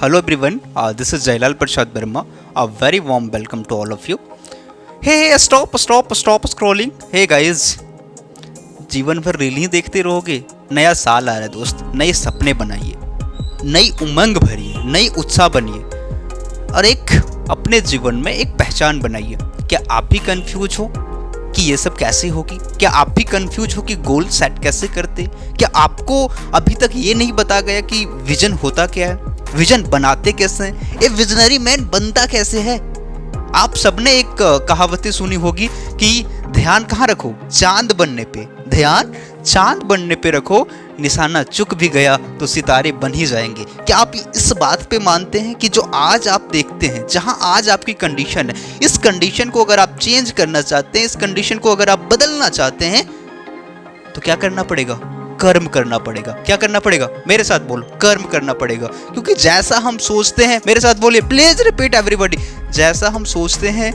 Hello everyone, this is Jailal Prashad Verma. A very warm welcome to all of you. Hey, stop scrolling. Hey guys, जीवन भर reel ही देखते रहोगे? नया साल आ रहा है दोस्त, नए सपने बनाइए, नई उमंग भरिए, नई उत्साह बनिए और एक अपने जीवन में एक पहचान बनाइए। क्या आप भी कंफ्यूज हो कि ये सब कैसे होगी? क्या आप भी कंफ्यूज हो कि गोल सेट कैसे करते? क्या आपको अभी तक ये नहीं बताया गया कि विजन होता क्या है, विजन बनाते कैसे हैं, ये विजनरी मैन बनता कैसे है? आप सबने एक कहावतें सुनी होगी कि ध्यान कहाँ रखो? चांद बनने पे। ध्यान चांद बनने पे रखो, निशाना चुक भी गया तो सितारे बन ही जाएंगे। क्या आप इस बात पे मानते हैं कि जो आज आप देखते हैं, जहां आज आपकी कंडीशन है, इस कंडीशन को अगर आप चेंज करना चाहते हैं, इस कंडीशन को अगर आप बदलना चाहते हैं तो क्या करना पड़ेगा? कर्म करना पड़ेगा। क्या करना पड़ेगा? मेरे साथ बोलो, कर्म करना पड़ेगा। क्योंकि जैसा हम सोचते हैं, मेरे साथ बोलिए, प्लीज रिपीट एवरीबॉडी, जैसा हम सोचते हैं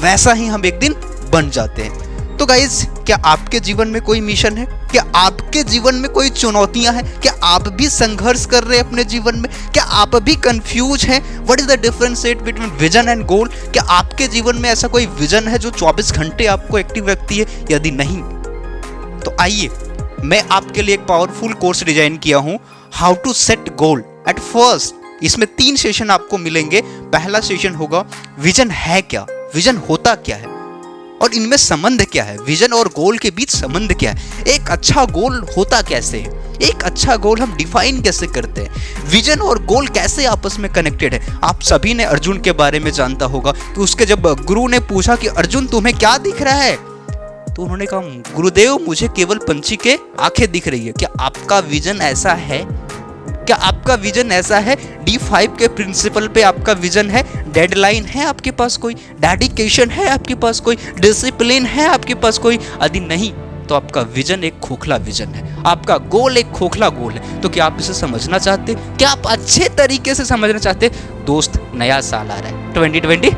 वैसा ही हम एक दिन बन जाते हैं। तो गाइज, क्या आपके जीवन में कोई मिशन है? क्या आपके जीवन में कोई चुनौतियां हैं? क्या आप भी संघर्ष कर रहे हैं अपने जीवन में? क्या आप भी कंफ्यूज हैं? What is the differentiate between vision and goal? क्या आपके जीवन में ऐसा कोई विजन है जो 24 घंटे आपको एक्टिव रखती है? यदि नहीं तो आइए, मैं आपके लिए एक पावरफुल कोर्स डिजाइन किया हूं, how to set goal at first. इसमें 3 सेशन आपको मिलेंगे। पहला सेशन होगा विजन है क्या, विजन होता क्या है और इनमें संबंध क्या है, विजन और गोल के बीच संबंध क्या है, एक अच्छा गोल होता कैसे है, एक अच्छा गोल हम डिफाइन कैसे करते हैं, विजन और गोल कैसे आपस में कनेक्टेड है। आप सभी ने अर्जुन के बारे में जानता होगा कि उसके जब गुरु ने पूछा कि अर्जुन तुम्हें क्या दिख रहा है, तो उन्होंने कहा गुरुदेव मुझे केवल पंछी के आंखें दिख रही है। क्या आपका विजन ऐसा है? क्या आपका विजन ऐसा है? D5 के प्रिंसिपल पे आपका विजन है? डेडलाइन है आपके पास कोई? डेडिकेशन है आपके पास कोई? डिसिप्लिन है आपके पास कोई? यदि नहीं तो आपका विजन एक खोखला विजन है, आपका गोल एक खोखला गोल है। तो क्या आप इसे समझना चाहते? क्या आप अच्छे तरीके से समझना चाहते? दोस्त, नया साल आ रहा है 2024।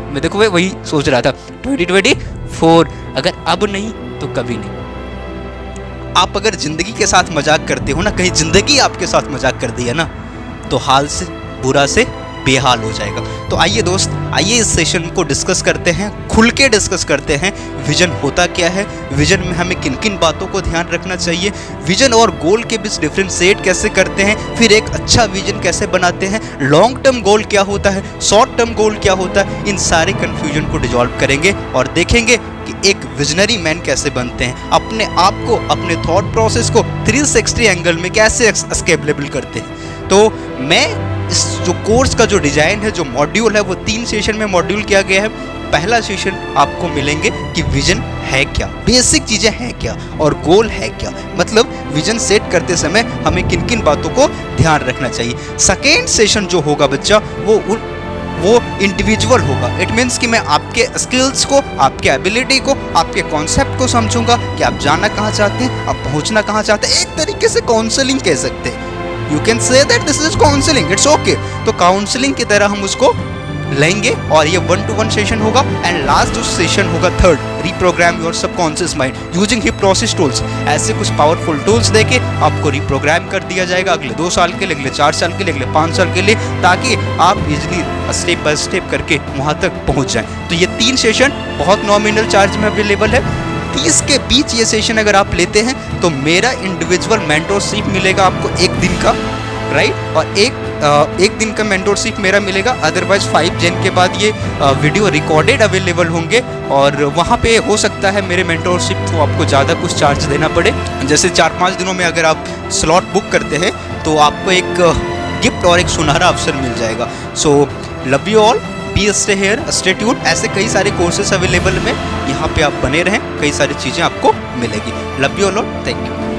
मैं देखो वही सोच रहा था, 2024। अगर अब नहीं तो कभी नहीं। आप अगर जिंदगी के साथ मजाक करते हो ना, कहीं जिंदगी आपके साथ मजाक कर दी है ना, तो हाल से बुरा से बेहाल हो जाएगा। तो आइए दोस्त, आइए इस सेशन को डिस्कस करते हैं, खुल के डिस्कस करते हैं। विजन होता क्या है, विजन में हमें किन किन बातों को ध्यान रखना चाहिए, विजन और गोल के बीच डिफरेंशिएट कैसे करते हैं, फिर एक अच्छा विजन कैसे बनाते हैं, लॉन्ग टर्म गोल क्या होता है, शॉर्ट टर्म गोल क्या होता है, इन सारे कंफ्यूजन को डिसॉल्व करेंगे और देखेंगे कि एक विजनरी मैन कैसे बनते हैं, अपने आप को, अपने थॉट प्रोसेस को 360 एंगल में कैसे स्केलेबल करते हैं। तो मैं इस जो कोर्स का जो डिजाइन है, जो मॉड्यूल है, वो 3 सेशन में मॉड्यूल किया गया है। पहला सेशन आपको मिलेंगे कि विजन है क्या, बेसिक चीजें हैं क्या, और गोल है क्या, मतलब विजन सेट करते समय हमें किन किन बातों को ध्यान रखना चाहिए। सेकेंड सेशन जो होगा बच्चा, वो इंडिविजुअल होगा। इट मीन्स कि मैं आपके स्किल्स को, आपके एबिलिटी को, आपके कॉन्सेप्ट को समझूंगा कि आप जाना कहाँ चाहते हैं, आप पहुंचना कहाँ चाहते हैं। एक तरीके से काउंसलिंग कह सकते हैं। You can say that this is counselling, it's okay. तो काउंसलिंग की तरह हम उसको लेंगे और ये 1-to-1 सेशन होगा। एंड लास्ट जो सेशन होगा, third, reprogram your subconscious mind using hypnosis tools. ऐसे कुछ पावरफुल टूल्स देके आपको रिप्रोग्राम कर दिया जाएगा अगले 2 साल के लिए, अगले 4 साल के लिए, अगले 5 साल के लिए, ताकि आप इजिली स्टेप बाय स्टेप करके वहां तक पहुंच जाएं। तो ये 3 सेशन बहुत नॉमिनल चार्ज में अवेलेबल है। 30 के बीच ये सेशन अगर आप लेते हैं तो मेरा इंडिविजुअल मेंटोरशिप मिलेगा आपको 1 दिन का, राइट, और एक दिन का मेंटोरशिप मेरा मिलेगा। अदरवाइज 5 जन के बाद ये वीडियो रिकॉर्डेड अवेलेबल होंगे और वहाँ पे हो सकता है मेरे मेंटोरशिप को आपको ज़्यादा कुछ चार्ज देना पड़े। जैसे 4-5 दिनों में अगर आप स्लॉट बुक करते हैं तो आपको एक गिफ्ट और एक सुनहरा अवसर मिल जाएगा। So love you all, be stay here, stay tune. ऐसे कई सारे कोर्सेस अवेलेबल में, यहाँ पे आप बने रहें, कई सारी चीज़ें आपको मिलेगी। Love you all, thank you.